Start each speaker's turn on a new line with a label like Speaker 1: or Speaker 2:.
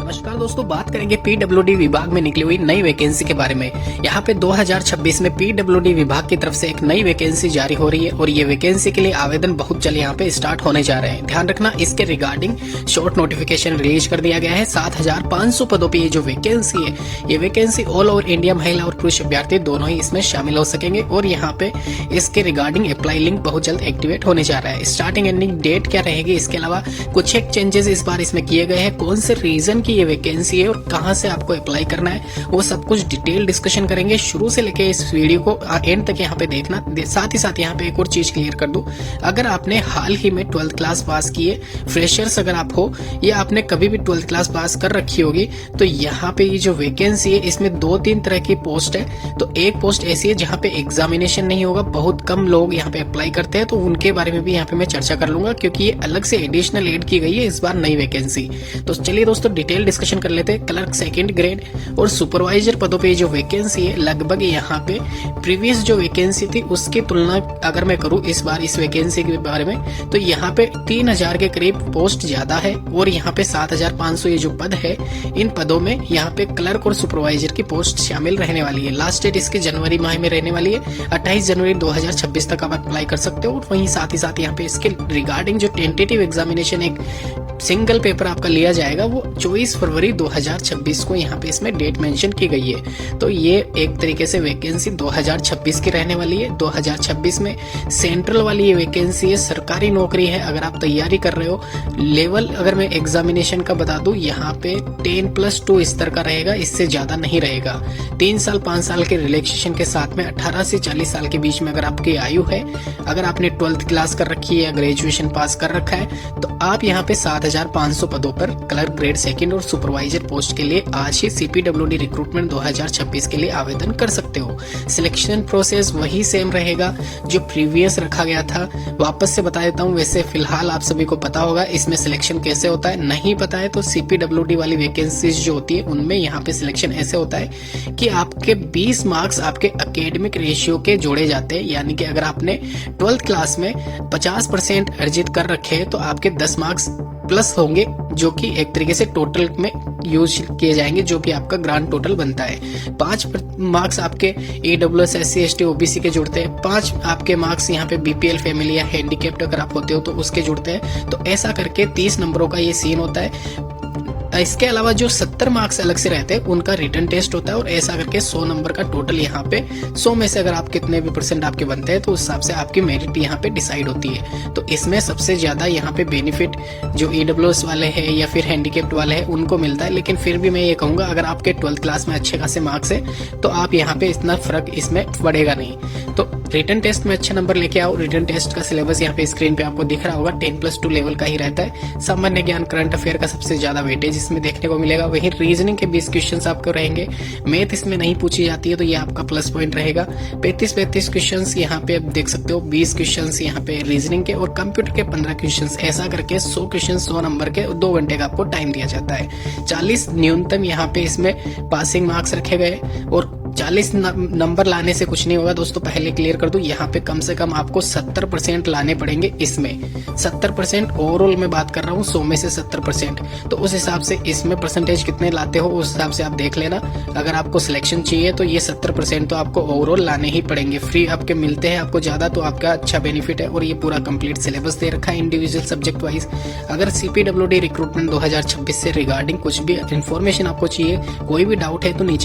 Speaker 1: नमस्कार दोस्तों, बात करेंगे पीडब्ल्यूडी विभाग में निकली हुई नई वैकेंसी के बारे में। यहाँ पे 2026 में पीडब्ल्यूडी विभाग की तरफ से एक नई वैकेंसी जारी हो रही है और ये वैकेंसी के लिए आवेदन बहुत जल्द यहाँ पे स्टार्ट होने जा रहे हैं। ध्यान रखना, इसके रिगार्डिंग शॉर्ट नोटिफिकेशन रिलीज कर दिया गया है। 7,500 पदों पर ये जो वैकेंसी है, ये वैकेंसी ऑल ओवर इंडिया महिला और पुरुष अभ्यर्थी दोनों ही इसमें शामिल हो सकेंगे और यहाँ पे इसके रिगार्डिंग अप्लाई लिंक बहुत जल्द एक्टिवेट होने जा रहा है। स्टार्टिंग एंडिंग डेट क्या रहेगी, इसके अलावा कुछ एक चेंजेस इस बार इसमें किए गए हैं। कौन से रीजन की ये वैकेंसी है और कहां से आपको अप्लाई करना है, वो सब कुछ डिटेल डिस्कशन करेंगे। शुरू से लेके इस वीडियो को एंड तक यहाँ पे देखना। साथ ही साथ यहाँ पे एक और चीज क्लियर कर दूं, अगर आपने हाल ही में 12th क्लास पास की है, फ्रेशर्स अगर आप हो या आपने कभी भी 12th क्लास पास कर रखी होगी, तो यहाँ पे ये जो वैकेंसी है इसमें 2-3 तरह की पोस्ट है। तो एक पोस्ट ऐसी है जहाँ पे एग्जामिनेशन नहीं होगा, बहुत कम लोग यहाँ पे अप्लाई करते हैं, तो उनके बारे में भी यहाँ पे मैं चर्चा कर लूंगा क्योंकि ये अलग से एडिशनल एड की गई है इस बार नई वैकेंसी। तो चलिए दोस्तों डिटेल डिस्कशन कर लेते हैं। क्लर्क सेकंड ग्रेड और सुपरवाइजर पदों पे जो वैकेंसी है, लगभग यहाँ पे प्रीवियस जो वैकेंसी थी उसकी तुलना अगर मैं करूँ इस बार इस वैकेंसी के बारे में, तो यहाँ पे 3,000 के करीब पोस्ट ज्यादा है और यहाँ पे 7,500 ये जो पद है, इन पदों में यहाँ पे क्लर्क और सुपरवाइजर की पोस्ट शामिल रहने वाली है। लास्ट डेट इसकी जनवरी माह में रहने वाली है, 28 जनवरी 2026 तक आप अप्लाई कर सकते हो। और वहीं साथ ही साथ यहाँ पे इसके रिगार्डिंग जो टेंटेटिव एग्जामिनेशन एक सिंगल पेपर आपका लिया जाएगा, वो 24 फरवरी 2026 को यहाँ पे इसमें डेट मेंशन की गई है। तो ये एक तरीके से वैकेंसी 2026 की रहने वाली है। 2026 में सेंट्रल वाली ये वैकेंसी है, सरकारी नौकरी है। अगर आप तैयारी कर रहे हो, लेवल अगर मैं एग्जामिनेशन का बता दूं, यहाँ पे 10+2 स्तर का रहेगा, इससे ज्यादा नहीं रहेगा। 3 साल 5 साल के रिलैक्सेशन के साथ में 18 से 40 साल के बीच में अगर आपकी आयु है, अगर आपने 12th क्लास कर रखी है या ग्रेजुएशन पास कर रखा है, तो आप यहाँ पे 7,500 पदों पर क्लर्क ग्रेड सेकंड और सुपरवाइजर पोस्ट के लिए आज ही सीपीडब्ल्यूडी रिक्रूटमेंट 2026 के लिए आवेदन कर सकते हो। सिलेक्शन प्रोसेस वही सेम रहेगा जो प्रीवियस रखा गया था। वापस से बता देता हूँ, वैसे फिलहाल आप सभी को पता होगा इसमें सिलेक्शन कैसे होता है। नहीं पता है तो सीपीडब्ल्यूडी वाली वैकेंसीज जो होती है उनमें यहाँ पे सिलेक्शन ऐसे होता है कि आपके 20 मार्क्स आपके एकेडमिक रेशियो के जोड़े जाते हैं। यानी कि अगर आपने 12th क्लास में 50% अर्जित कर रखे हैं तो आपके 10 मार्क्स प्लस होंगे, जो कि एक तरीके से टोटल में यूज किए जाएंगे, जो कि आपका ग्रांड टोटल बनता है। 5 मार्क्स आपके EWS SC ST OBC के जुड़ते हैं, 5 आपके मार्क्स यहाँ पे BPL फैमिली या हैंडीकैप्ड अगर आप होते हो तो उसके जुड़ते हैं। तो ऐसा करके 30 नंबरों का ये सीन होता है। इसके अलावा जो 70 मार्क्स अलग से रहते हैं उनका रिटर्न टेस्ट होता है और ऐसा करके 100 नंबर का टोटल यहाँ पे 100 में से अगर आप कितने भी % आपके बनते हैं तो उस हिसाब से आपकी मेरिट यहाँ पे डिसाइड होती है। तो इसमें सबसे ज्यादा यहाँ पे बेनिफिट जो EWS वाले हैं या फिर हैंडीकैप्ड वाले हैं उनको मिलता है। लेकिन फिर भी मैं ये कहूंगा, अगर आपके 12th क्लास में अच्छे खासे मार्क्स है तो आप यहाँ पे इतना फर्क इसमें पड़ेगा नहीं। तो रिटर्न टेस्ट में अच्छे नंबर लेके आओ। रिटर्न टेस्ट का सिलेबस यहाँ पे स्क्रीन पे आपको दिख रहा होगा, 10+2 लेवल का ही रहता है। सामान्य ज्ञान करंट अफेयर का सबसे ज्यादा वेटेज इसमें देखने को मिलेगा। वहीं रीजनिंग के 20 क्वेश्चंस आपको रहेंगे। मैथ इसमें नहीं पूछी जाती है तो ये आपका प्लस पॉइंट रहेगा। 35 क्वेश्चंस यहाँ पे आप देख सकते हो, 20 क्वेश्चंस यहाँ पे रीजनिंग के और कंप्यूटर के 15 क्वेश्चंस। ऐसा करके 100 क्वेश्चन 100 नंबर के 2 घंटे का आपको टाइम दिया जाता है। 40 न्यूनतम यहाँ पे इसमें पासिंग मार्क्स रखे गए और 40 नंबर लाने से कुछ नहीं होगा दोस्तों। पहले क्लियर कर दूं, यहाँ पे कम से कम आपको 70% लाने पड़ेंगे। इसमें 70% ओवरऑल में बात कर रहा हूँ, 100 में से 70%। तो उस हिसाब से इसमें परसेंटेज कितने लाते हो उस हिसाब से आप देख लेना। अगर आपको सिलेक्शन चाहिए तो ये 70% तो आपको ओवरऑल लाने ही पड़ेंगे। फ्री आपके मिलते हैं आपको ज्यादा तो आपका अच्छा बेनिफिट है। और ये पूरा कंप्लीट सिलेबस दे रखा है इंडिविजुअल सब्जेक्ट वाइज। अगर सीपीडब्ल्यूडी रिक्रूटमेंट 2026 से रिगार्डिंग कुछ भी इन्फॉर्मेशन आपको चाहिए, कोई भी डाउट है तो नीचे